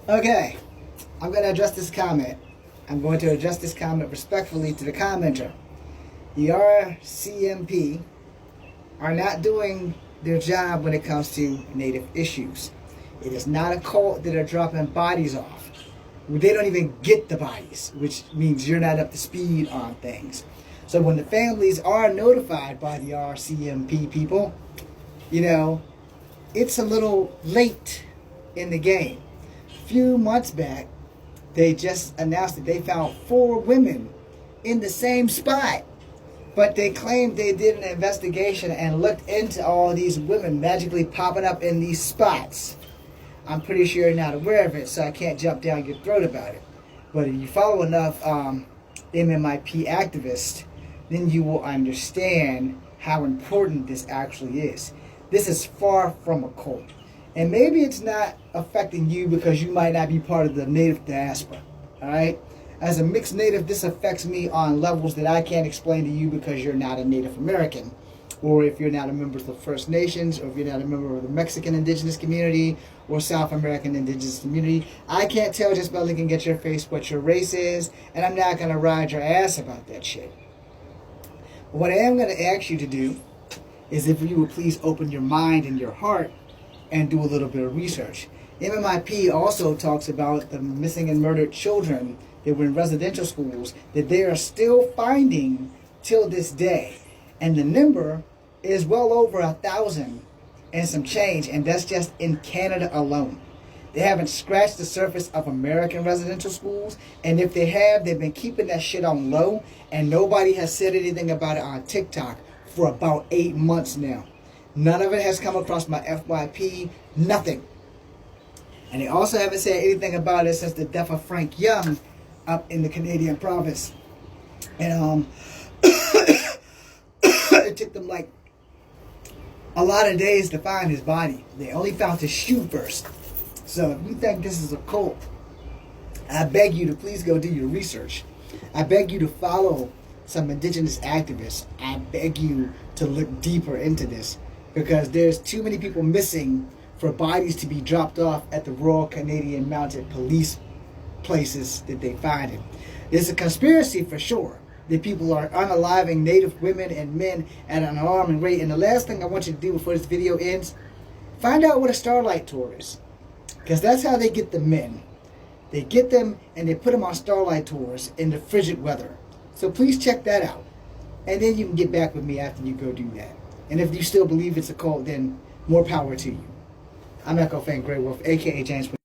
Okay, I'm going to address this comment. I'm going to address this comment respectfully to the commenter. The RCMP are not doing their job when it comes to Native issues. It is not a cult that are dropping bodies off. They don't even get the bodies, which means you're not up to speed on things. So when the families are notified by the RCMP people, it's a little late in the game. A few months back, they just announced that they found 4 women in the same spot. But they claimed they did an investigation and looked into all these women magically popping up in these spots. I'm pretty sure you're not aware of it, so I can't jump down your throat about it. But if you follow enough MMIP activists, then you will understand how important this actually is. This is far from a cult. And maybe it's not affecting you because you might not be part of the Native diaspora. Alright? As a mixed Native, this affects me on levels that I can't explain to you because you're not a Native American. Or if you're not a member of the First Nations, or if you're not a member of the Mexican indigenous community, or South American indigenous community. I can't tell just by looking at your face what your race is, and I'm not going to ride your ass about that shit. But what I am going to ask you to do is if you would please open your mind and your heart and do a little bit of research. MMIP also talks about the missing and murdered children that were in residential schools that they are still finding till this day. And the number is well over 1,000 and some change, and that's just in Canada alone. They haven't scratched the surface of American residential schools, and if they have, they've been keeping that shit on low, and nobody has said anything about it on TikTok for about 8 months now. None of it has come across my FYP, nothing. And they also haven't said anything about it since the death of Frank Young up in the Canadian province. And it took them like a lot of days to find his body. They only found his shoe first. So if you think this is a cult, I beg you to please go do your research. I beg you to follow some indigenous activists. I beg you to look deeper into this, because there's too many people missing for bodies to be dropped off at the Royal Canadian Mounted Police places that they find it. There's a conspiracy for sure that people are unaliving Native women and men at an alarming rate. And the last thing I want you to do before this video ends, find out what a Starlight Tour is. Because that's how they get the men. They get them and they put them on Starlight Tours in the frigid weather. So please check that out. And then you can get back with me after you go do that. And if you still believe it's a cult, then more power to you. I'm Echo Fang Grey Wolf, a.k.a. James.